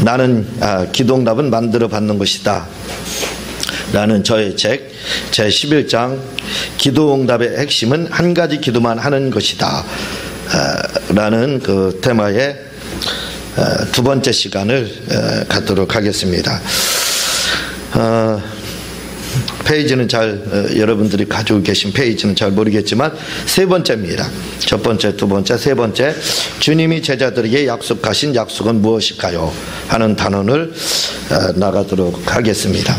나는 기도응답은 만들어 받는 것이다 라는 저의 책 제11장 기도응답의 핵심은 한 가지 기도만 하는 것이다 라는 그 테마의 두 번째 시간을 갖도록 하겠습니다. 페이지는 여러분들이 가지고 계신 페이지는 잘 모르겠지만 세 번째입니다. 첫 번째, 두 번째, 세 번째, 주님이 제자들에게 약속하신 약속은 무엇일까요? 하는 단원을 나가도록 하겠습니다.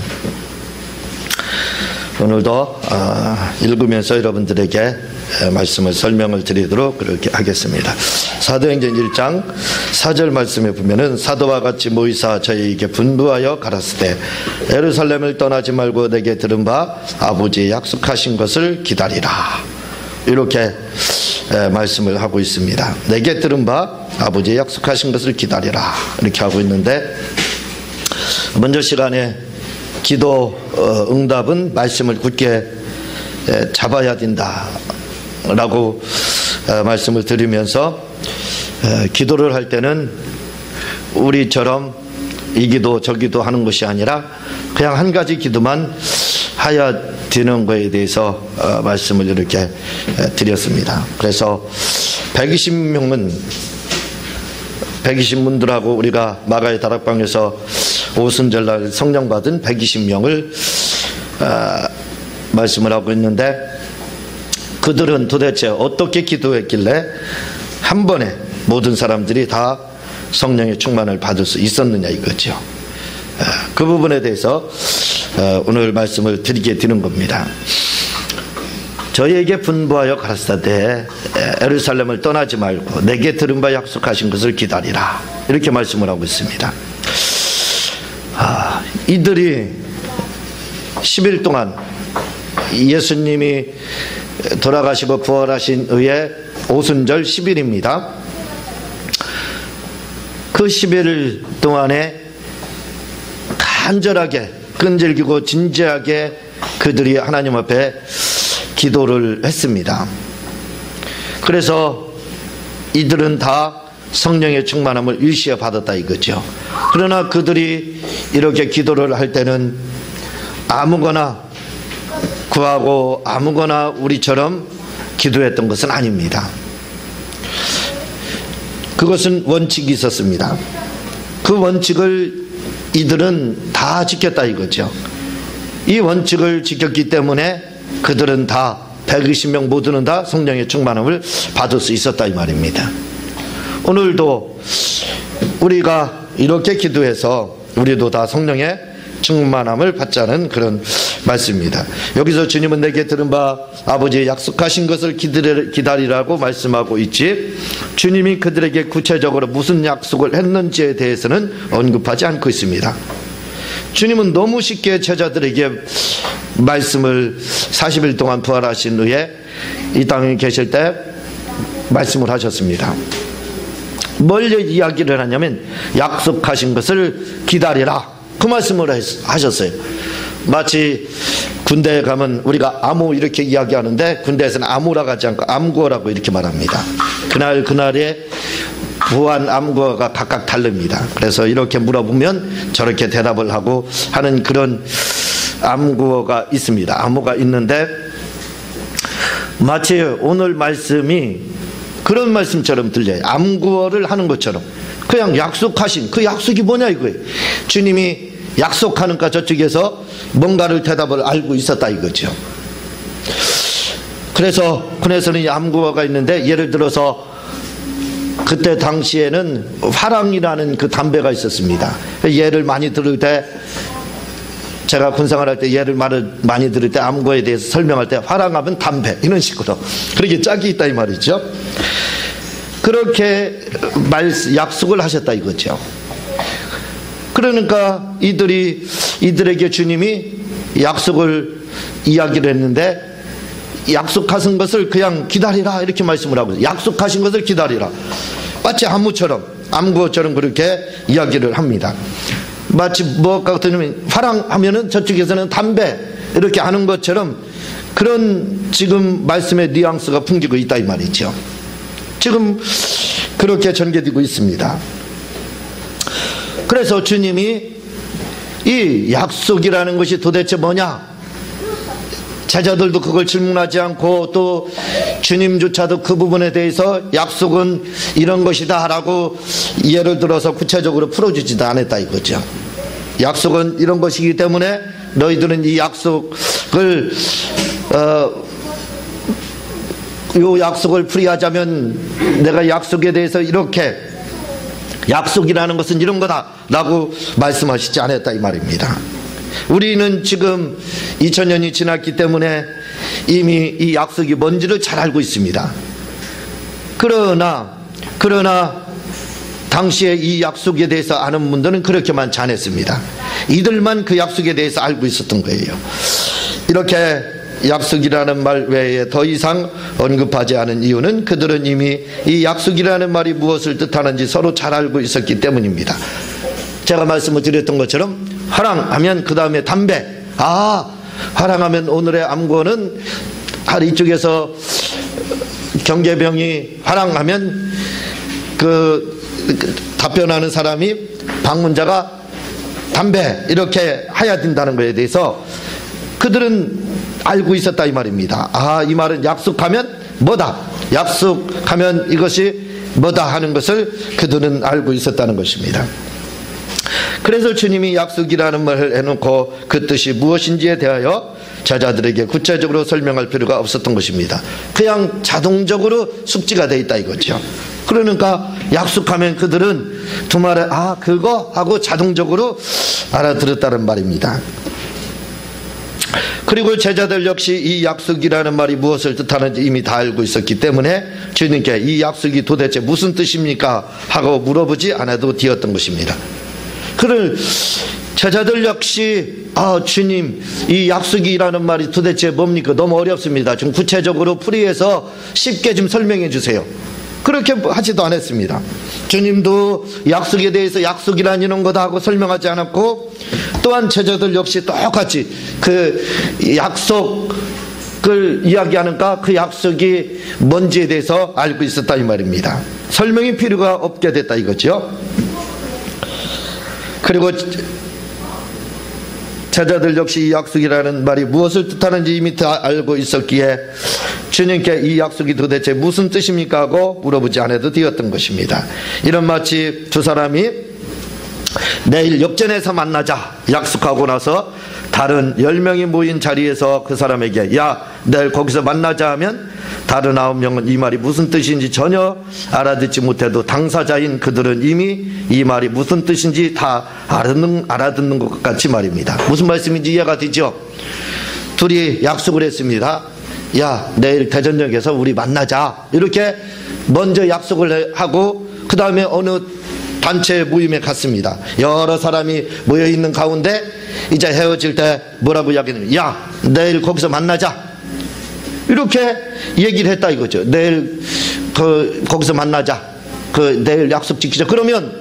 오늘도 읽으면서 여러분들에게 말씀을 설명을 드리도록 그렇게 하겠습니다. 사도행전 1장 4절 말씀에 보면은 사도와 같이 모이사 저희에게 분부하여 가라사대 예루살렘을 떠나지 말고 내게 들은 바 아버지의 약속하신 것을 기다리라, 이렇게 말씀을 하고 있습니다. 내게 들은 바 아버지의 약속하신 것을 기다리라, 이렇게 하고 있는데, 먼저 시간에 기도 응답은 말씀을 굳게 잡아야 된다 라고 말씀을 드리면서, 기도를 할 때는 우리처럼 이 기도 저 기도 하는 것이 아니라 그냥 한 가지 기도만 해야 되는 것에 대해서 말씀을 이렇게 드렸습니다. 그래서 120분들하고 우리가 마가의 다락방에서 오순절날 성령 받은 120명을 말씀을 하고 있는데, 그들은 도대체 어떻게 기도했길래 한 번에 모든 사람들이 다 성령의 충만을 받을 수 있었느냐 이거죠. 그 부분에 대해서 오늘 말씀을 드리게 되는 겁니다. 저희에게 분부하여 가라사대 예루살렘을 떠나지 말고 내게 들은 바 약속하신 것을 기다리라, 이렇게 말씀을 하고 있습니다. 이들이 10일 동안 예수님이 돌아가시고 부활하신 후에 오순절 10일입니다. 그 10일 동안에 간절하게 끈질기고 진지하게 그들이 하나님 앞에 기도를 했습니다. 그래서 이들은 다 성령의 충만함을 일시에 받았다 이거죠. 그러나 그들이 이렇게 기도를 할 때는 아무거나 구하고 아무거나 우리처럼 기도했던 것은 아닙니다. 그것은 원칙이 있었습니다. 그 원칙을 이들은 다 지켰다 이거죠. 이 원칙을 지켰기 때문에 그들은 다 120명 모두는 다 성령의 충만함을 받을 수 있었다 이 말입니다. 오늘도 우리가 이렇게 기도해서 우리도 다 성령의 충만함을 받자는 그런 말씀입니다. 여기서 주님은 내게 들은 바 아버지의 약속하신 것을 기다리라고 말씀하고 있지, 주님이 그들에게 구체적으로 무슨 약속을 했는지에 대해서는 언급하지 않고 있습니다. 주님은 너무 쉽게 제자들에게 말씀을 40일 동안 부활하신 후에 이 땅에 계실 때 말씀을 하셨습니다. 뭘 이야기를 하냐면 약속하신 것을 기다리라, 그 말씀을 하셨어요. 마치 군대에 가면 우리가 암호 이렇게 이야기하는데 군대에서는 암호라고 하지 않고 암구어라고 이렇게 말합니다. 그날의 부한 암구어가 각각 다릅니다. 그래서 이렇게 물어보면 저렇게 대답을 하고 하는 그런 암구어가 있습니다. 암호가 있는데, 마치 오늘 말씀이 그런 말씀처럼 들려요. 암구어를 하는 것처럼 그냥 약속하신 그 약속이 뭐냐 이거예요. 주님이 약속하는가 저쪽에서 뭔가를 대답을 알고 있었다 이거죠. 그래서 군에서는 이 암구어가 있는데, 예를 들어서 그때 당시에는 화랑이라는 그 담배가 있었습니다. 예를 많이 들을 때, 제가 군생활할 때 예를 많이 들을 때 암구어에 대해서 설명할 때 화랑하면 담배 이런 식으로 그렇게 짝이 있다 이 말이죠. 그렇게 약속을 하셨다 이거죠. 그러니까 이들에게 주님이 약속을 이야기를 했는데, 약속하신 것을 그냥 기다리라 이렇게 말씀을 하고, 약속하신 것을 기다리라, 마치 암구어처럼 그렇게 이야기를 합니다. 마치 뭐가 같으면 화랑하면은 저쪽에서는 담배 이렇게 하는 것처럼 그런 지금 말씀의 뉘앙스가 풍기고 있다 이 말이죠. 지금 그렇게 전개되고 있습니다. 그래서 주님이 이 약속이라는 것이 도대체 뭐냐? 제자들도 그걸 질문하지 않고 또 주님조차도 그 부분에 대해서 약속은 이런 것이다 라고 예를 들어서 구체적으로 풀어주지도 않았다 이거죠. 약속은 이런 것이기 때문에 너희들은 이 약속을 이 약속을 풀이하자면 내가 약속에 대해서 이렇게 약속이라는 것은 이런 거다 라고 말씀하시지 않았다 이 말입니다. 우리는 지금 2000년이 지났기 때문에 이미 이 약속이 뭔지를 잘 알고 있습니다. 그러나 당시에 이 약속에 대해서 아는 분들은 그렇게 많지 않았습니다. 이들만 그 약속에 대해서 알고 있었던 거예요. 이렇게 약속이라는 말 외에 더 이상 언급하지 않은 이유는 그들은 이미 이 약속이라는 말이 무엇을 뜻하는지 서로 잘 알고 있었기 때문입니다. 제가 말씀을 드렸던 것처럼 화랑하면 그 다음에 담배. 화랑하면 오늘의 암고는 이쪽에서 경계병이 화랑하면 그 답변하는 사람이 방문자가 담배 이렇게 해야 된다는 것에 대해서 그들은 알고 있었다 이 말입니다. 이 말은 약속하면 뭐다, 약속하면 이것이 뭐다 하는 것을 그들은 알고 있었다는 것입니다. 그래서 주님이 약속이라는 말을 해놓고 그 뜻이 무엇인지에 대하여 제자들에게 구체적으로 설명할 필요가 없었던 것입니다. 그냥 자동적으로 숙지가 돼 있다 이거죠. 그러니까 약속하면 그들은 두 말에 그거 하고 자동적으로 알아들었다는 말입니다. 그리고 제자들 역시 이 약속이라는 말이 무엇을 뜻하는지 이미 다 알고 있었기 때문에 주님께 이 약속이 도대체 무슨 뜻입니까? 하고 물어보지 않아도 되었던 것입니다. 그를 제자들 역시 주님 이 약속이라는 말이 도대체 뭡니까? 너무 어렵습니다. 좀 구체적으로 풀이해서 쉽게 좀 설명해 주세요. 그렇게 하지도 않았습니다. 주님도 약속에 대해서 약속이란 이런 거다 하고 설명하지 않았고 또한 제자들 역시 똑같이 그 약속을 이야기하는가 그 약속이 뭔지에 대해서 알고 있었다 이 말입니다. 설명이 필요가 없게 됐다 이거죠. 그리고 제자들 역시 이 약속이라는 말이 무엇을 뜻하는지 이미 다 알고 있었기에 주님께 이 약속이 도대체 무슨 뜻입니까 하고 물어보지 않아도 되었던 것입니다. 이런 마치 두 사람이 내일 역전에서 만나자 약속하고 나서 다른 10명이 모인 자리에서 그 사람에게 내일 거기서 만나자 하면 다른 9명은 이 말이 무슨 뜻인지 전혀 알아듣지 못해도 당사자인 그들은 이미 이 말이 무슨 뜻인지 다 알아듣는 것 같이 말입니다. 무슨 말씀인지 이해가 되죠? 둘이 약속을 했습니다. 내일 대전역에서 우리 만나자 이렇게 먼저 약속을 하고 그 다음에 어느 단체 모임에 갔습니다. 여러 사람이 모여있는 가운데 이제 헤어질 때 뭐라고 이야기하는 내일 거기서 만나자 이렇게 얘기를 했다 이거죠. 내일 거기서 만나자 내일 약속 지키자. 그러면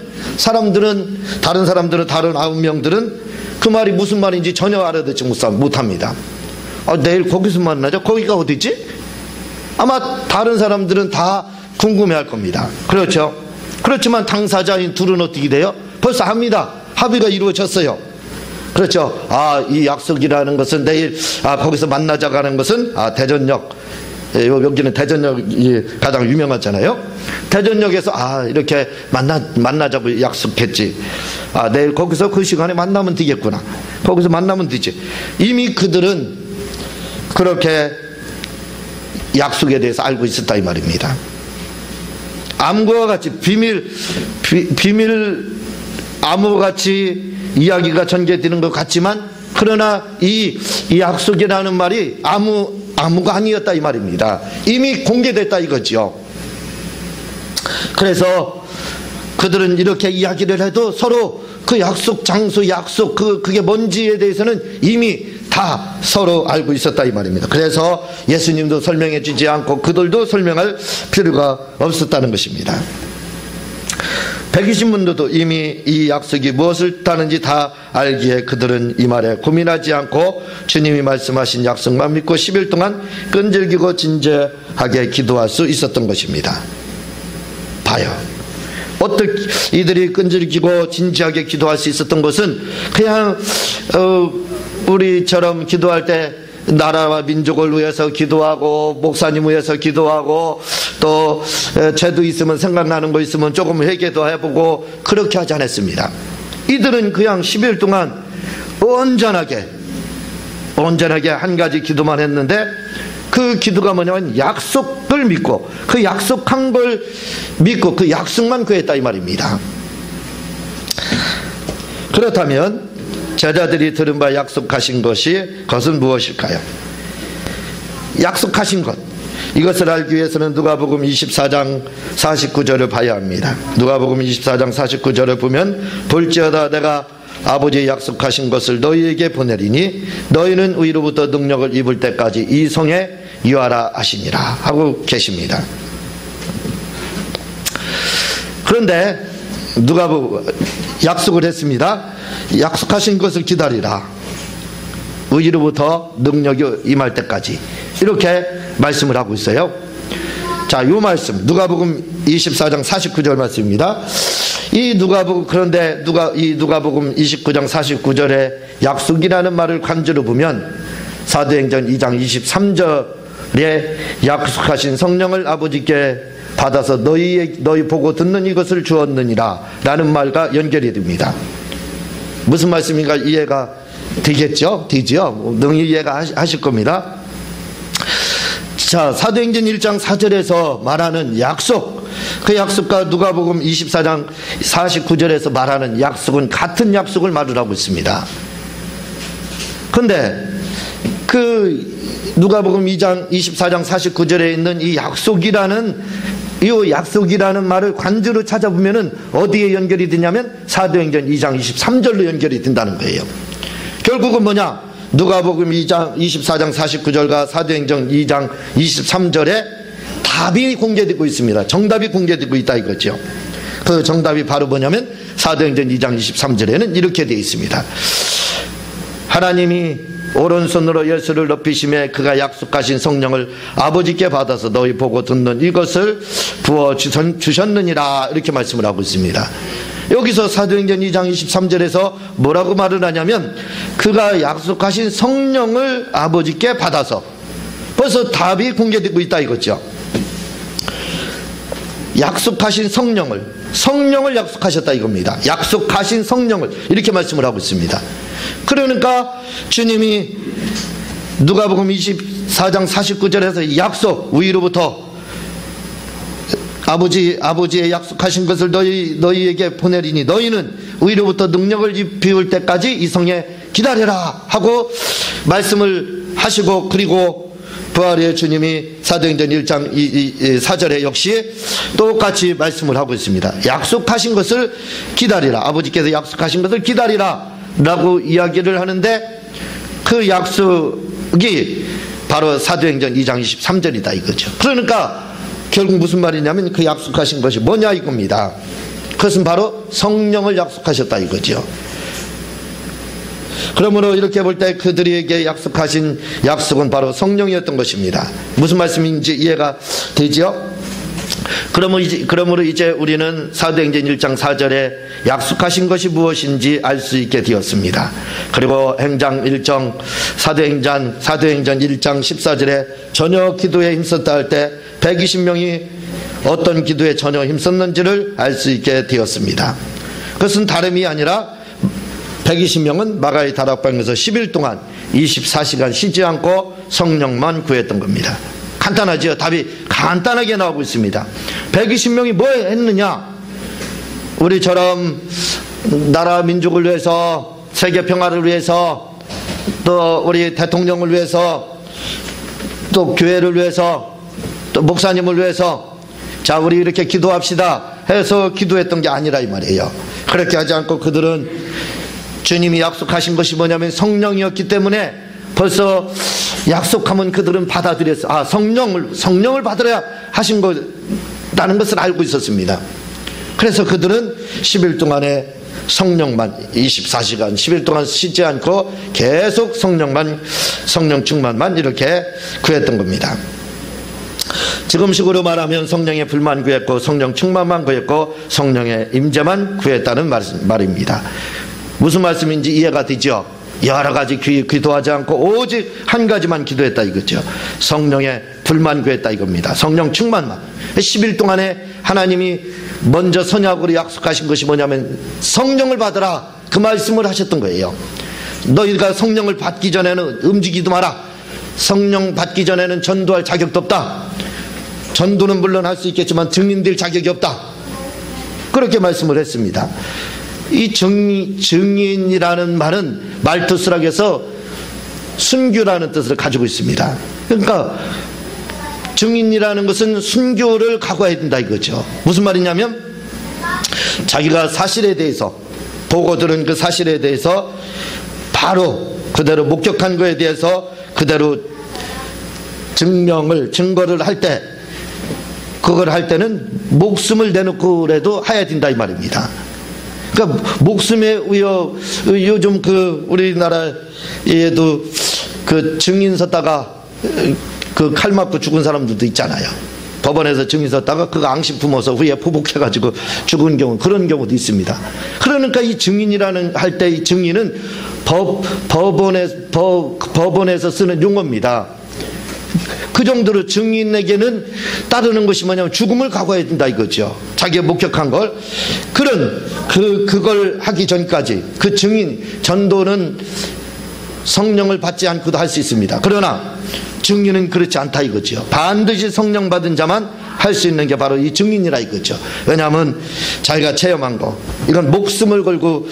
다른 9명들은 그 말이 무슨 말인지 전혀 알아듣지 못합니다. 내일 거기서 만나자? 거기가 어디지? 아마 다른 사람들은 다 궁금해할 겁니다. 그렇죠? 그렇지만 당사자인 둘은 어떻게 돼요? 벌써 합의가 이루어졌어요. 그렇죠? 이 약속이라는 것은 내일 거기서 만나자고 하는 것은 대전역, 여기는 대전역이 가장 유명하잖아요. 대전역에서 이렇게 만나자고 약속했지. 내일 거기서 그 시간에 만나면 되겠구나. 거기서 만나면 되지. 이미 그들은 그렇게 약속에 대해서 알고 있었다 이 말입니다. 암과 같이 비밀 암과 같이 이야기가 전개되는 것 같지만 그러나 이 약속이라는 말이 아무가 아니었다 이 말입니다. 이미 공개됐다 이거죠. 그래서 그들은 이렇게 이야기를 해도 서로 그 약속 장소 그게 뭔지에 대해서는 이미 다 서로 알고 있었다 이 말입니다. 그래서 예수님도 설명해 주지 않고 그들도 설명할 필요가 없었다는 것입니다. 120문도도 이미 이 약속이 무엇을 뜻하는지 다 알기에 그들은 이 말에 고민하지 않고 주님이 말씀하신 약속만 믿고 10일 동안 끈질기고 진지하게 기도할 수 있었던 것입니다. 봐요. 어떻게 이들이 끈질기고 진지하게 기도할 수 있었던 것은 그냥 우리처럼 기도할 때 나라와 민족을 위해서 기도하고 목사님 위해서 기도하고 또 죄도 있으면 생각나는 거 있으면 조금 회개도 해보고 그렇게 하지 않았습니다. 이들은 그냥 10일 동안 온전하게 한 가지 기도만 했는데 그 기도가 뭐냐면 약속을 믿고 그 약속한 걸 믿고 그 약속만 구했다 이 말입니다. 그렇다면 제자들이 들은 바 약속하신 것은 무엇일까요? 약속하신 것, 이것을 알기 위해서는 누가복음 24장 49절을 봐야 합니다. 누가복음 24장 49절을 보면 볼지어다 내가 아버지의 약속하신 것을 너희에게 보내리니 너희는 위로부터 능력을 입을 때까지 이 성에 유하라 하시니라 하고 계십니다. 그런데 누가복음 약속을 했습니다. 약속하신 것을 기다리라. 위로부터 능력이 임할 때까지 이렇게 말씀을 하고 있어요. 자, 이 말씀 누가복음 24장 49절 말씀입니다. 그런데 이 누가복음 29장 49절에 약속이라는 말을 간주로 보면 사도행전 2장 23절에 약속하신 성령을 아버지께 받아서 너희 보고 듣는 이것을 주었느니라 라는 말과 연결이 됩니다. 무슨 말씀인가 이해가 되겠죠? 되죠? 능히 이해가 하실 겁니다. 자, 사도행전 1장 4절에서 말하는 약속, 그 약속과 누가복음 24장 49절에서 말하는 약속은 같은 약속을 말을 하고 있습니다. 그런데 그 누가복음 2장 24장 49절에 있는 이 약속이라는 말을 관주로 찾아보면은 어디에 연결이 되냐면 사도행전 2장 23절로 연결이 된다는 거예요. 결국은 뭐냐? 누가복음 2장 24장 49절과 사도행전 2장 23절에 답이 공개되고 있습니다. 정답이 공개되고 있다 이거죠. 그 정답이 바로 뭐냐면 사도행전 2장 23절에는 이렇게 되어 있습니다. 하나님이 오른손으로 예수를 높이심에 그가 약속하신 성령을 아버지께 받아서 너희 보고 듣는 이것을 부어 주셨느니라 이렇게 말씀을 하고 있습니다. 여기서 사도행전 2장 23절에서 뭐라고 말을 하냐면 그가 약속하신 성령을 아버지께 받아서, 벌써 답이 공개되고 있다 이거죠. 약속하신 성령을 약속하셨다 이겁니다. 약속하신 성령을 이렇게 말씀을 하고 있습니다. 그러니까 주님이 누가복음 24장 49절에서 약속, 위로부터 아버지의 약속하신 것을 너희에게 보내리니 너희는 위로부터 능력을 입히울 때까지 이 성에 기다려라 하고 말씀을 하시고, 그리고 부활의 주님이 사도행전 1장 4절에 역시 똑같이 말씀을 하고 있습니다. 약속하신 것을 기다리라, 아버지께서 약속하신 것을 기다리라 라고 이야기를 하는데 그 약속이 바로 사도행전 2장 23절이다 이거죠. 그러니까 결국 무슨 말이냐면 그 약속하신 것이 뭐냐 이겁니다. 그것은 바로 성령을 약속하셨다 이거죠. 그러므로 이렇게 볼 때 그들에게 약속하신 약속은 바로 성령이었던 것입니다. 무슨 말씀인지 이해가 되죠? 그러므로 이제 우리는 사도행전 1장 4절에 약속하신 것이 무엇인지 알 수 있게 되었습니다. 그리고 사도행전 1장 14절에 전혀 기도에 힘썼다 할 때 120명이 어떤 기도에 전혀 힘썼는지를 알 수 있게 되었습니다. 그것은 다름이 아니라 120명은 마가의 다락방에서 10일 동안 24시간 쉬지 않고 성령만 구했던 겁니다. 간단하죠? 답이 간단하게 나오고 있습니다. 120명이 뭐 했느냐? 우리처럼 나라 민족을 위해서, 세계 평화를 위해서, 또 우리 대통령을 위해서, 또 교회를 위해서, 또 목사님을 위해서 자 우리 이렇게 기도합시다 해서 기도했던 게 아니라 이 말이에요. 그렇게 하지 않고 그들은 주님이 약속하신 것이 뭐냐면 성령이었기 때문에 벌써 약속하면 그들은 받아들였어. 성령을 받으려야 하신 거라는 것을 알고 있었습니다. 그래서 그들은 10일 동안에 성령만 24시간 10일 동안 쉬지 않고 계속 성령 충만만 이렇게 구했던 겁니다. 지금식으로 말하면 성령의 불만 구했고 성령 충만만 구했고 성령의 임재만 구했다는 말입니다. 무슨 말씀인지 이해가 되죠? 여러 가지 기도하지 않고 오직 한 가지만 기도했다 이거죠. 성령의 불만 구했다 이겁니다. 성령 충만만. 10일 동안에 하나님이 먼저 선약으로 약속하신 것이 뭐냐면 성령을 받으라, 그 말씀을 하셨던 거예요. 너희가 성령을 받기 전에는 움직이도 마라. 성령 받기 전에는 전도할 자격도 없다. 전도는 물론 할 수 있겠지만 증인될 자격이 없다. 그렇게 말씀을 했습니다. 이 증인이라는 말은 말투스락에서 순교라는 뜻을 가지고 있습니다. 그러니까 증인이라는 것은 순교를 각오해야 된다 이거죠. 무슨 말이냐면 자기가 사실에 대해서 보고 들은 그 사실에 대해서 바로 그대로 목격한 거에 대해서 그대로 증거를 할 때, 그걸 할 때는 목숨을 내놓고라도 해야 된다 이 말입니다. 그러니까 목숨에 요즘 그 우리나라에도 그 증인 섰다가 그 칼 맞고 죽은 사람들도 있잖아요. 법원에서 증인 섰다가 그거 앙심 품어서 후에 포복해가지고 죽은 경우, 그런 경우도 있습니다. 그러니까 이 증인이라는 할 때 이 증인은 법원에서 쓰는 용어입니다. 그 정도로 증인에게는 따르는 것이 뭐냐면 죽음을 각오해야 된다 이거죠. 자기가 목격한 걸. 그걸 하기 전까지 그 증인, 전도는 성령을 받지 않고도 할 수 있습니다. 그러나 증인은 그렇지 않다 이거죠. 반드시 성령 받은 자만 할 수 있는 게 바로 이 증인이라 이거죠. 왜냐하면 자기가 체험한 거, 이건 목숨을 걸고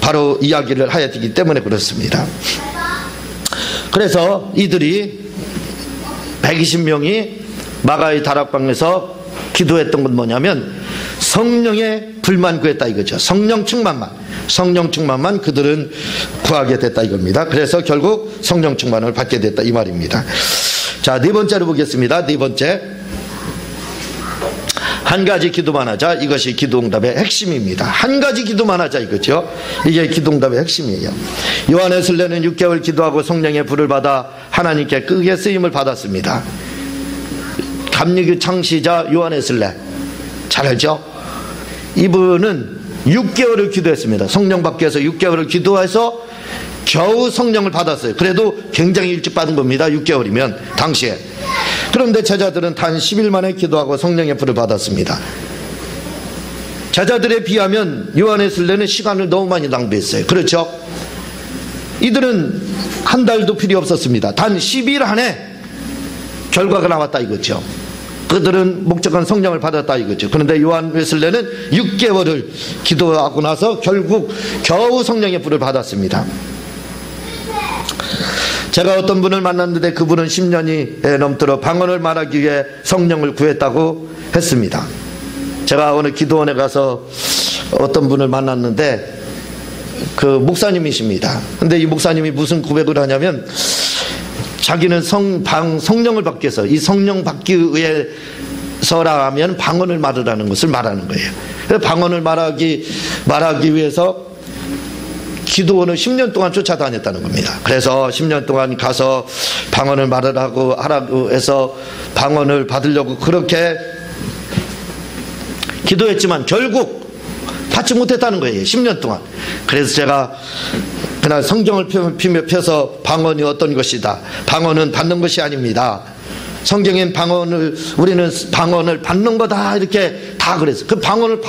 바로 이야기를 해야 되기 때문에 그렇습니다. 그래서 이들이 120명이 마가의 다락방에서 기도했던 건 뭐냐면 성령의 불만 구했다 이거죠. 성령 충만만 그들은 구하게 됐다 이겁니다. 그래서 결국 성령 충만을 받게 됐다 이 말입니다. 자, 네 번째로 보겠습니다. 네 번째, 한 가지 기도만 하자. 이것이 기도응답의 핵심입니다. 한 가지 기도만 하자 이거죠. 이게 기도응답의 핵심이에요. 요한에슬레는 6개월 기도하고 성령의 불을 받아 하나님께 크게 쓰임을 받았습니다. 감리교 창시자 요한에슬레 잘 알죠? 이분은 6개월을 기도했습니다. 성령 받기 위해서 6개월을 기도해서 겨우 성령을 받았어요. 그래도 굉장히 일찍 받은 겁니다. 6개월이면 당시에. 그런데 제자들은 단 10일 만에 기도하고 성령의 불을 받았습니다. 제자들에 비하면 요한에슬레는 시간을 너무 많이 낭비했어요. 그렇죠? 이들은 한 달도 필요 없었습니다. 단 10일 안에 결과가 나왔다 이거죠. 그들은 목적한 성령을 받았다 이거죠. 그런데 요한에슬레는 6개월을 기도하고 나서 결국 겨우 성령의 불을 받았습니다. 제가 어떤 분을 만났는데 그분은 10년이 넘도록 방언을 말하기 위해 성령을 구했다고 했습니다. 제가 어느 기도원에 가서 어떤 분을 만났는데 그 목사님이십니다. 근데 이 목사님이 무슨 고백을 하냐면 자기는 성령을 받기 위해서, 이 성령 받기 위해서라면 방언을 말하라는 것을 말하는 거예요. 방언을 말하기 위해서 기도원을 10년 동안 쫓아다녔다는 겁니다. 그래서 10년 동안 가서 방언을 하라고 해서 방언을 받으려고 그렇게 기도했지만 결국 받지 못했다는 거예요. 10년 동안. 그래서 제가 그날 성경을 펴서 방언이 어떤 것이다. 방언은 받는 것이 아닙니다. 성경엔 우리는 방언을 받는 거다. 이렇게 다 그랬어요. 그 방언을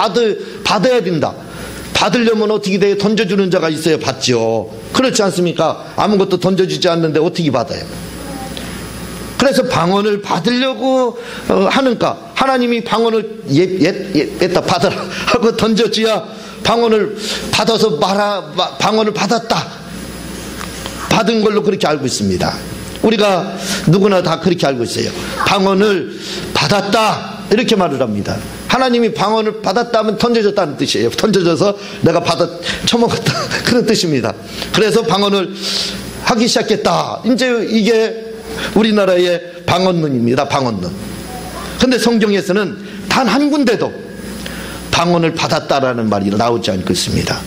받아야 된다. 받으려면 어떻게 돼요? 던져주는 자가 있어야 받죠. 그렇지 않습니까? 아무것도 던져주지 않는데 어떻게 받아요? 그래서 방언을 받으려고 하는가? 하나님이 방언을 얘다 받아라 하고 던져줘야 방언을 받아서 방언을 받았다. 받은 걸로 그렇게 알고 있습니다. 우리가 누구나 다 그렇게 알고 있어요. 방언을 받았다. 이렇게 말을 합니다. 하나님이 방언을 받았다면 던져줬다는 뜻이에요. 던져줘서 내가 처먹었다. 그런 뜻입니다. 그래서 방언을 하기 시작했다. 이제 이게 우리나라의 방언론입니다. 방언론. 근데 성경에서는 단 한 군데도 방언을 받았다라는 말이 나오지 않고 있습니다.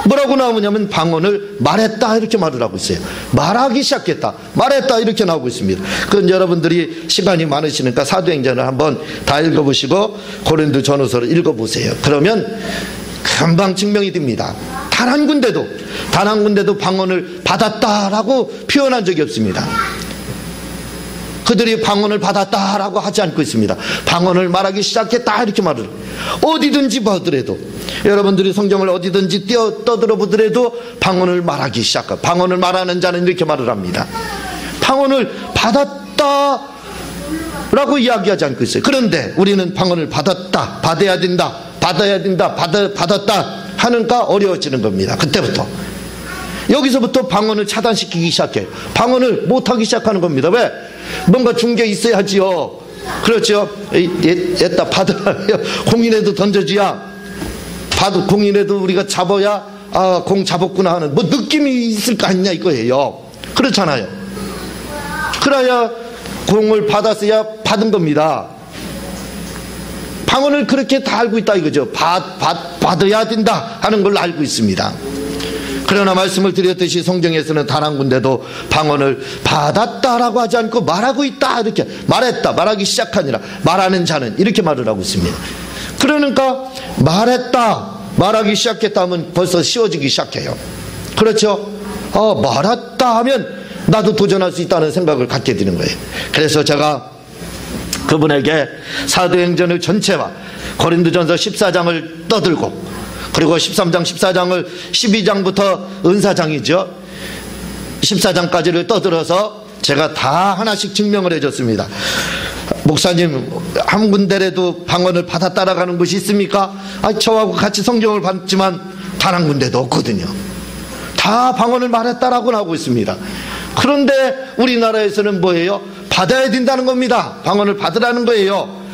뭐라고 나오냐면 방언을 말했다 이렇게 말을 하고 있어요. 말하기 시작했다, 말했다 이렇게 나오고 있습니다. 그건 여러분들이 시간이 많으시니까 사도행전을 한번 다 읽어보시고 고린도 전후서를 읽어보세요. 그러면 금방 증명이 됩니다. 단 한 군데도 방언을 받았다라고 표현한 적이 없습니다. 그들이 방언을 받았다라고 하지 않고 있습니다. 방언을 말하기 시작했다 이렇게 말을. 어디든지 보더라도, 여러분들이 성경을 어디든지 떠들어 보더라도 방언을 말하기 시작하고, 방언을 말하는 자는 이렇게 말을 합니다. 방언을 받았다라고 이야기하지 않고 있어요. 그런데 우리는 방언을 받았다, 받아야 된다, 받았다 하는가 어려워지는 겁니다. 그때부터. 여기서부터 방언을 차단시키기 시작해요. 방언을 못하기 시작하는 겁니다. 왜? 뭔가 준 게 있어야지요. 그렇죠? 얘다 받으라요. 공인에도 던져줘야, 공인에도 우리가 잡아야, 아, 공 잡았구나 하는 뭐 느낌이 있을 거 아니냐 이거예요. 그렇잖아요. 그래야 공을 받았어야 받은 겁니다. 방언을 그렇게 다 알고 있다 이거죠. 받아야 된다 하는 걸 알고 있습니다. 그러나 말씀을 드렸듯이 성경에서는 단 한 군데도 방언을 받았다라고 하지 않고 말하고 있다 이렇게 말했다, 말하기 시작하니라, 말하는 자는 이렇게 말을 하고 있습니다. 그러니까 말했다, 말하기 시작했다 하면 벌써 쉬워지기 시작해요. 그렇죠? 말했다 하면 나도 도전할 수 있다는 생각을 갖게 되는 거예요. 그래서 제가 그분에게 사도행전의 전체와 고린도전서 14장을 떠들고, 그리고 13장 14장을 12장부터 은사장이죠, 14장까지를 떠들어서 제가 다 하나씩 증명을 해줬습니다. 목사님, 한 군데라도 방언을 받았다라고 하는 것이 있습니까? 저하고 같이 성경을 봤지만 단 한 군데도 없거든요. 다 방언을 말했다라고 나오고 있습니다. 그런데 우리나라에서는 뭐예요? 받아야 된다는 겁니다. 방언을 받으라는 거예요.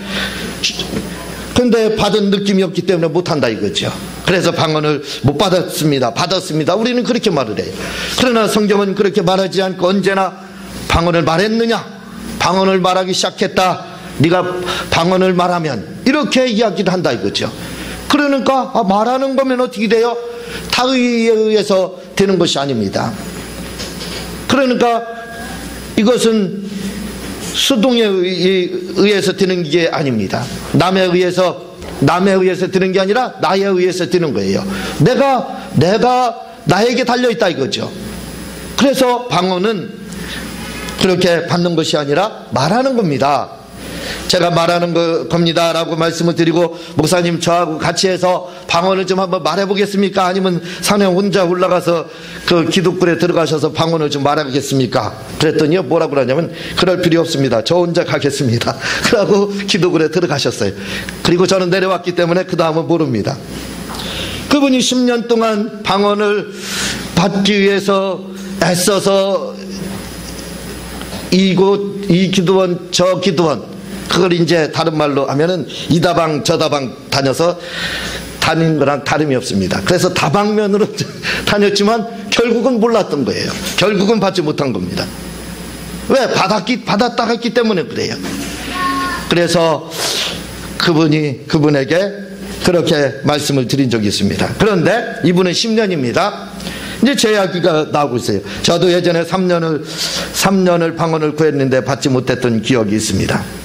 근데 받은 느낌이 없기 때문에 못한다 이거죠. 그래서 방언을 못 받았습니다, 받았습니다, 우리는 그렇게 말을 해요. 그러나 성경은 그렇게 말하지 않고 언제나 방언을 말했느냐, 방언을 말하기 시작했다, 네가 방언을 말하면, 이렇게 이야기를 한다 이거죠. 그러니까 말하는 거면 어떻게 돼요? 타의에 의해서 되는 것이 아닙니다. 그러니까 이것은 수동에 의해서 되는 게 아닙니다. 남에 의해서 되는 게 아니라 나에 의해서 되는 거예요. 내가 나에게 달려있다 이거죠. 그래서 방언은 그렇게 받는 것이 아니라 말하는 겁니다. 제가 말하는 겁니다 라고 말씀을 드리고, 목사님 저하고 같이 해서 방언을 좀 한번 말해보겠습니까? 아니면 산에 혼자 올라가서 그 기둥굴에 들어가셔서 방언을 좀 말하겠습니까? 그랬더니요, 뭐라고 그러냐면, 그럴 필요 없습니다, 저 혼자 가겠습니다. 그러고 기둥굴에 들어가셨어요. 그리고 저는 내려왔기 때문에 그 다음은 모릅니다. 그분이 10년 동안 방언을 받기 위해서 애써서 이 기도원 저 기도원, 그걸 이제 다른 말로 하면은 이다방 저다방 다녀서 다닌 거랑 다름이 없습니다. 그래서 다방면으로 다녔지만 결국은 몰랐던 거예요. 결국은 받지 못한 겁니다. 왜? 받았다 했기 때문에 그래요. 그래서 그분에게 그렇게 말씀을 드린 적이 있습니다. 그런데 이분은 10년입니다. 이제 제 이야기가 나오고 있어요. 저도 예전에 3년을 방언을 구했는데 받지 못했던 기억이 있습니다.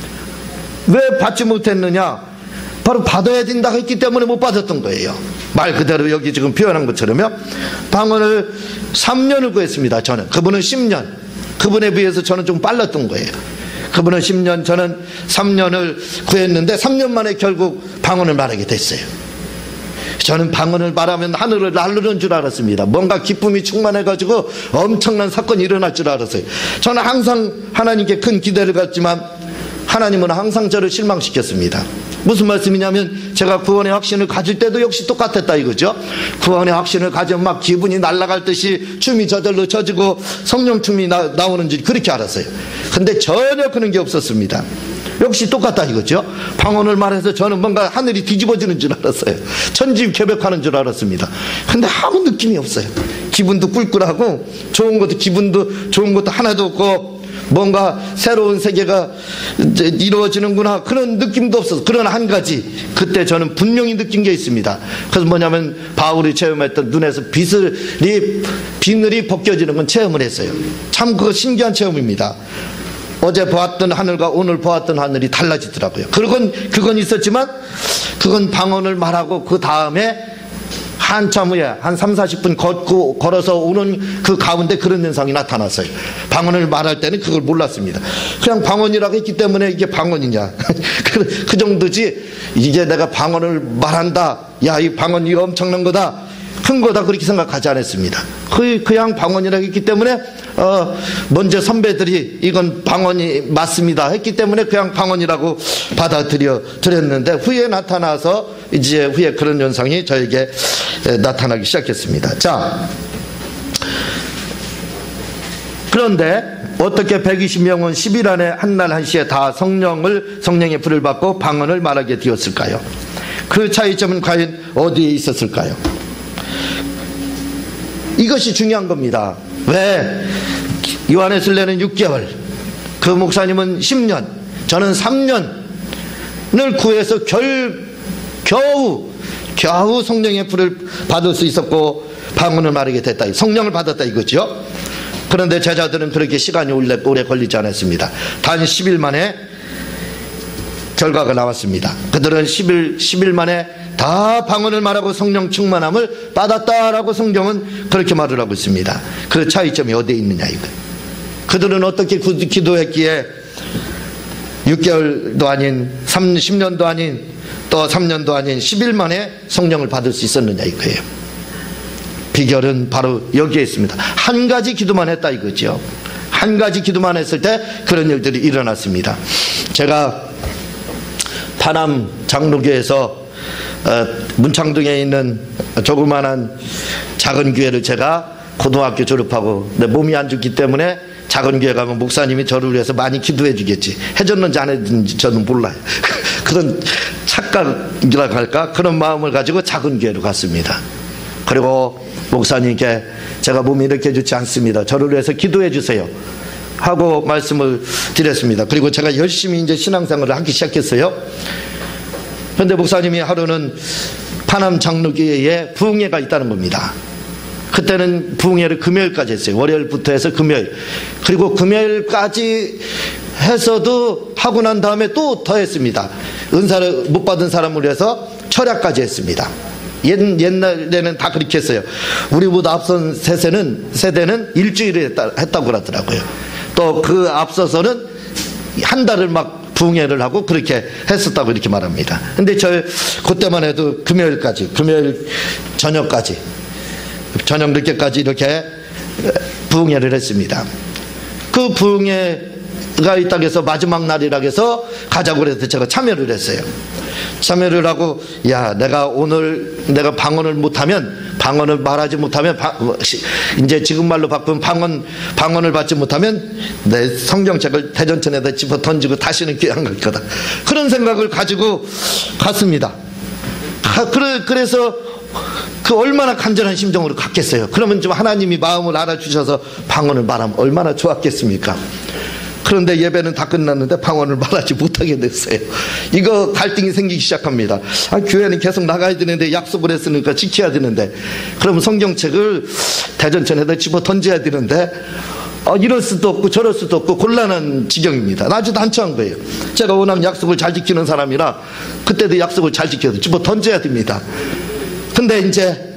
왜 받지 못했느냐? 바로 받아야 된다 했기 때문에 못 받았던 거예요. 말 그대로 여기 지금 표현한 것처럼요. 방언을 3년을 구했습니다. 저는. 그분은 10년. 그분에 비해서 저는 좀 빨랐던 거예요. 그분은 10년, 저는 3년을 구했는데 3년 만에 결국 방언을 말하게 됐어요. 저는 방언을 말하면 하늘을 날르는 줄 알았습니다. 뭔가 기쁨이 충만해가지고 엄청난 사건이 일어날 줄 알았어요. 저는 항상 하나님께 큰 기대를 갖지만 하나님은 항상 저를 실망시켰습니다. 무슨 말씀이냐면, 제가 구원의 확신을 가질 때도 역시 똑같았다 이거죠. 구원의 확신을 가지면 막 기분이 날아갈 듯이 춤이 저절로 춰지고 성령 춤이 나오는지 그렇게 알았어요. 근데 전혀 그런 게 없었습니다. 역시 똑같다 이거죠. 방언을 말해서 저는 뭔가 하늘이 뒤집어지는 줄 알았어요. 천지개벽하는 줄 알았습니다. 근데 아무 느낌이 없어요. 기분도 꿀꿀하고 기분도 좋은 것도 하나도 없고 뭔가 새로운 세계가 이루어지는구나 그런 느낌도 없어서, 그런 한 가지 그때 저는 분명히 느낀 게 있습니다. 그래서 뭐냐면 바울이 체험했던 눈에서 비늘이 벗겨지는 건 체험을 했어요. 참 그거 신기한 체험입니다. 어제 보았던 하늘과 오늘 보았던 하늘이 달라지더라고요. 그건 있었지만 그건 방언을 말하고 그 다음에 한참 후에 한 30-40분 걸어서 오는 그 가운데 그런 현상이 나타났어요. 방언을 말할 때는 그걸 몰랐습니다. 그냥 방언이라고 했기 때문에 이게 방언이냐 그 정도지, 이제 내가 방언을 말한다, 야 이 방언 이거 엄청난 거다, 큰 거다, 그렇게 생각하지 않았습니다. 그냥 방언이라고 했기 때문에 먼저 선배들이 이건 방언이 맞습니다 했기 때문에 그냥 방언이라고 받아들였는데, 후에 나타나서 이제 후에 그런 현상이 저에게 나타나기 시작했습니다. 자, 그런데 어떻게 120명은 10일 안에 한날 한시에 다 성령의 불을 받고 방언을 말하게 되었을까요? 그 차이점은 과연 어디에 있었을까요? 이것이 중요한 겁니다. 왜? 요한에슬레는 6개월, 그 목사님은 10년, 저는 3년을 구해서 겨우 성령의 불을 받을 수 있었고 방언을 말하게 됐다, 성령을 받았다 이거죠. 그런데 제자들은 그렇게 시간이 오래 걸리지 않았습니다. 단 10일 만에 결과가 나왔습니다. 그들은 10일 만에 다 방언을 말하고 성령 충만함을 받았다라고 성경은 그렇게 말을 하고 있습니다. 그 차이점이 어디에 있느냐 이거. 그들은 어떻게 기도했기에 6개월도 아닌 10년도 아닌 또 3년도 아닌 10일 만에 성령을 받을 수 있었느냐 이거예요. 비결은 바로 여기에 있습니다. 한 가지 기도만 했다 이거죠. 한 가지 기도만 했을 때 그런 일들이 일어났습니다. 제가 파남 장로교에서 문창동에 있는 조그만한 작은 교회를 제가 고등학교 졸업하고 내 몸이 안 좋기 때문에 작은 교회 가면 목사님이 저를 위해서 많이 기도해 주겠지, 해줬는지 안 해줬는지 저는 몰라요. 그런 착각이라고 할까, 그런 마음을 가지고 작은 교회로 갔습니다. 그리고 목사님께 제가 몸이 이렇게 좋지 않습니다, 저를 위해서 기도해 주세요 하고 말씀을 드렸습니다. 그리고 제가 열심히 이제 신앙생활을 하기 시작했어요. 그런데 목사님이 하루는 파남 장로교회에 부흥회가 있다는 겁니다. 그때는 부흥회를 금요일까지 했어요. 월요일부터 해서 금요일, 그리고 금요일까지 해서도 하고 난 다음에 또 더 했습니다. 은사를 못 받은 사람을 위해서 철야까지 했습니다. 옛날에는 다 그렇게 했어요. 우리보다 앞선 세대는 일주일에 했다고 그러더라고요. 또 그 앞서서는 한 달을 막 부흥회를 하고 그렇게 했었다고 이렇게 말합니다. 근데 그때만 해도 금요일 저녁까지, 저녁 늦게까지 이렇게 부흥회를 했습니다. 그 부흥회가 있다고 해서 마지막 날이라고 해서 가자고 해서 제가 참여를 했어요. 참여를 하고, 야, 내가 방언을 못하면, 방언을 말하지 못하면, 이제 지금 말로 바꾸면 방언을 받지 못하면 내 성경책을 대전천에다 집어 던지고 다시는 교회 안 갈 거다, 그런 생각을 가지고 갔습니다. 그래서 얼마나 간절한 심정으로 갔겠어요. 그러면 좀 하나님이 마음을 알아주셔서 방언을 말하면 얼마나 좋았겠습니까? 그런데 예배는 다 끝났는데 방언을 말하지 못하게 됐어요. 이거 갈등이 생기기 시작합니다. 교회는 계속 나가야 되는데, 약속을 했으니까 지켜야 되는데, 그러면 성경책을 대전천에다 집어 던져야 되는데, 이럴 수도 없고 저럴 수도 없고 곤란한 지경입니다. 아주 난처한 거예요. 제가 워낙 약속을 잘 지키는 사람이라 그때도 약속을 잘 지켜서 집어 던져야 됩니다. 근데 이제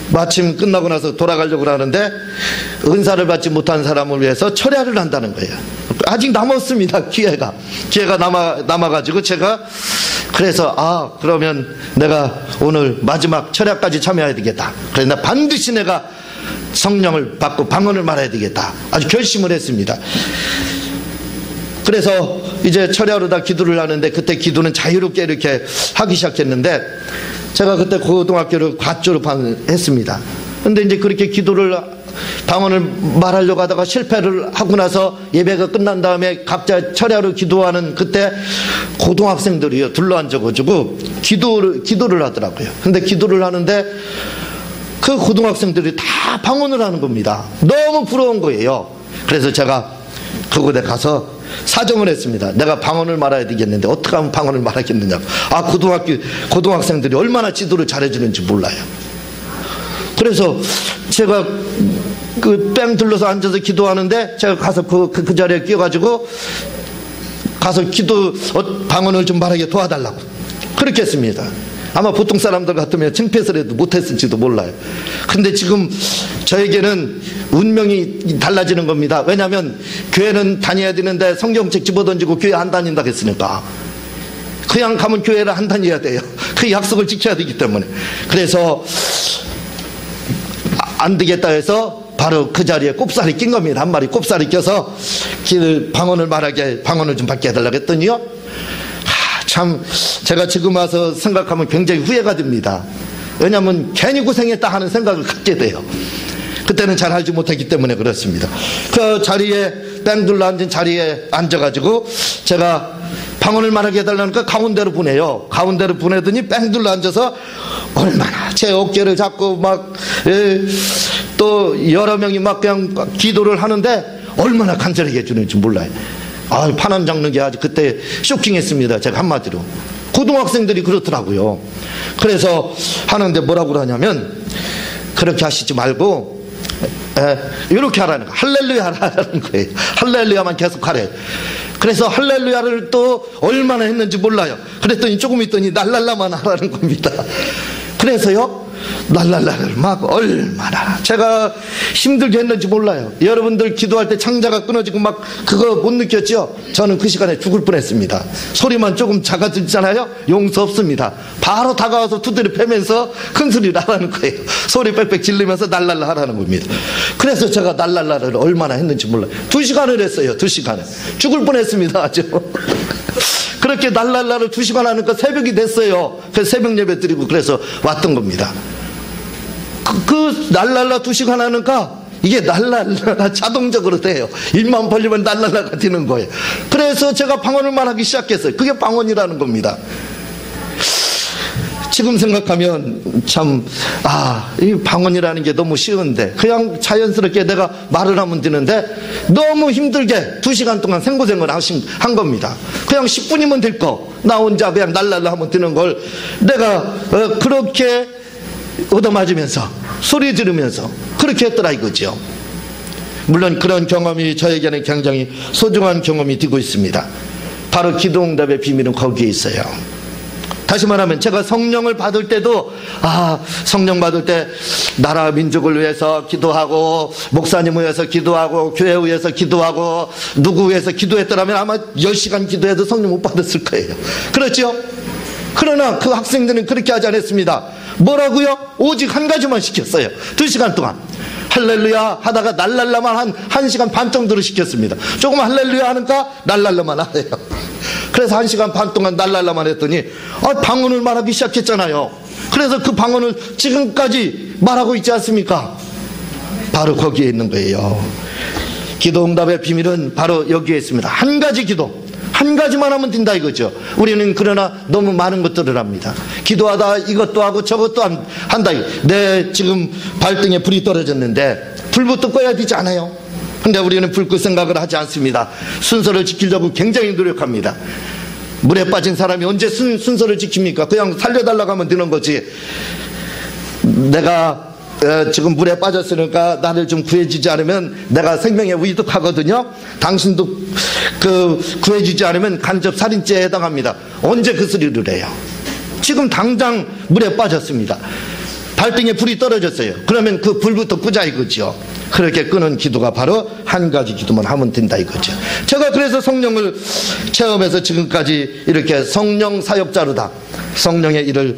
마침 끝나고 나서 돌아가려고 하는데 은사를 받지 못한 사람을 위해서 철야를 한다는 거예요. 아직 남았습니다. 기회가 남아가지고 제가 그래서 그러면 내가 오늘 마지막 철야까지 참여해야 되겠다. 그래서 반드시 내가 성령을 받고 방언을 말해야 되겠다, 아주 결심을 했습니다. 그래서 이제 철야로 다 기도를 하는데, 그때 기도는 자유롭게 이렇게 하기 시작했는데, 제가 그때 고등학교를 갓졸업했습니다. 근데 이제 그렇게 방언을 말하려고 하다가 실패를 하고 나서 예배가 끝난 다음에 각자 철야로 기도하는, 그때 고등학생들이요 둘러앉아가지고 기도를 하더라고요. 근데 기도를 하는데 그 고등학생들이 다 방언을 하는 겁니다. 너무 부러운 거예요. 그래서 제가 그곳에 가서 사정을 했습니다. 내가 방언을 말아야 되겠는데 어떻게 하면 방언을 말하겠느냐고. 고등학생들이 얼마나 지도를 잘해주는지 몰라요. 그래서 제가 그 뺑 둘러서 앉아서 기도하는데 제가 가서 그 자리에 끼어가지고 가서 방언을 좀 말하게 도와달라고 그렇게 했습니다. 아마 보통 사람들 같으면 창피해서라도 못했을지도 몰라요. 그런데 지금 저에게는 운명이 달라지는 겁니다. 왜냐하면 교회는 다녀야 되는데 성경책 집어던지고 교회 안 다닌다고 했으니까 그냥 가면 교회를 안 다녀야 돼요. 그 약속을 지켜야 되기 때문에. 그래서 안 되겠다 해서 바로 그 자리에 꼽살이 낀 겁니다. 한 마리 꼽살이 껴서 방언을 좀 받게 해달라고 했더니요, 참 제가 지금 와서 생각하면 굉장히 후회가 됩니다. 왜냐하면 괜히 고생했다 하는 생각을 갖게 돼요. 그때는 잘 알지 못했기 때문에 그렇습니다. 그 자리에 뺑 둘러 앉은 자리에 앉아가지고 제가 방언을 말하게 해달라니까 가운데로 보내요. 가운데로 보내더니 뺑 둘러 앉아서 얼마나 제 어깨를 잡고 또 여러 명이 막 그냥 기도를 하는데 얼마나 간절하게 해주는지 몰라요. 파난 잡는 게 아주 그때 쇼킹했습니다. 제가 한마디로. 고등학생들이 그렇더라고요. 그래서 하는데 뭐라고 그러냐면, 그렇게 하시지 말고 이렇게 하라는 거예요. 할렐루야 하라는 거예요. 할렐루야만 계속 하래. 그래서 할렐루야를 또 얼마나 했는지 몰라요. 그랬더니 조금 있더니 날랄라만 하라는 겁니다. 그래서요, 날랄라를 막 얼마나 제가 힘들게 했는지 몰라요. 여러분들 기도할 때 창자가 끊어지고 막 그거 못 느꼈죠? 저는 그 시간에 죽을 뻔했습니다. 소리만 조금 작아지잖아요? 용서 없습니다. 바로 다가와서 두드려 패면서 큰 소리를 하라는 거예요. 소리 빽빽 질르면서 날랄라 하라는 겁니다. 그래서 제가 날랄라를 얼마나 했는지 몰라요. 2시간을 했어요. 2시간을. 죽을 뻔했습니다. 아주. 그렇게 날랄라를 2시간 하니까 새벽이 됐어요. 그래서 새벽 예배 드리고 그래서 왔던 겁니다. 그 날랄라 2시간 하니까 이게 날랄라가 자동적으로 돼요. 입만 벌리면 날랄라가 되는 거예요. 그래서 제가 방언을 말하기 시작했어요. 그게 방언이라는 겁니다. 지금 생각하면 참, 이 방언이라는 게 너무 쉬운데 그냥 자연스럽게 내가 말을 하면 되는데 너무 힘들게 2시간 동안 생고생을 한 겁니다. 그냥 10분이면 될 거, 나 혼자 그냥 날랄라 하면 되는 걸 내가 그렇게 얻어맞으면서 소리 지르면서 그렇게 했더라 이거죠. 물론 그런 경험이 저에게는 굉장히 소중한 경험이 되고 있습니다. 바로 기도응답의 비밀은 거기에 있어요. 다시 말하면 제가 성령을 받을 때도 성령 받을 때 나라 민족을 위해서 기도하고 목사님을 위해서 기도하고 교회 위해서 기도하고 누구 위해서 기도했더라면 아마 10시간 기도해도 성령 못 받았을 거예요. 그렇죠? 그러나 그 학생들은 그렇게 하지 않았습니다. 뭐라고요? 오직 한 가지만 시켰어요. 2시간 동안 할렐루야 하다가 날랄라만 한 1시간 반 정도로 시켰습니다. 조금 할렐루야 하니까 날랄라만 하래요. 그래서 1시간 반 동안 날랄라만 했더니 방언을 말하기 시작했잖아요. 그래서 그 방언을 지금까지 말하고 있지 않습니까? 바로 거기에 있는 거예요. 기도응답의 비밀은 바로 여기에 있습니다. 한 가지 기도, 한 가지만 하면 된다 이거죠. 우리는 그러나 너무 많은 것들을 합니다. 기도하다 이것도 하고 저것도 한다. 내 지금 발등에 불이 떨어졌는데 불부터 꺼야 되지 않아요? 근데 우리는 불 끌 생각을 하지 않습니다. 순서를 지키려고 굉장히 노력합니다. 물에 빠진 사람이 언제 순서를 지킵니까? 그냥 살려달라고 하면 되는 거지. 내가 지금 물에 빠졌으니까 나를 좀 구해주지 않으면 내가 생명에 위독하거든요. 당신도 구해주지 않으면 간접 살인죄에 해당합니다. 언제 그 소리를 해요? 지금 당장 물에 빠졌습니다. 발등에 불이 떨어졌어요. 그러면 그 불부터 끄자 이거죠. 그렇게 끄는 기도가 바로 한 가지 기도만 하면 된다 이거죠. 제가 그래서 성령을 체험해서 지금까지 이렇게 성령 사역자로다 성령의 일을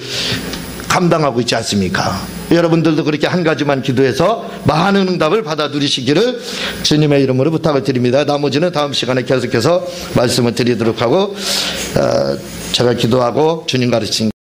감당하고 있지 않습니까? 여러분들도 그렇게 한 가지만 기도해서 많은 응답을 받아 누리시기를 주님의 이름으로 부탁을 드립니다. 나머지는 다음 시간에 계속해서 말씀을 드리도록 하고 제가 기도하고 주님 가르친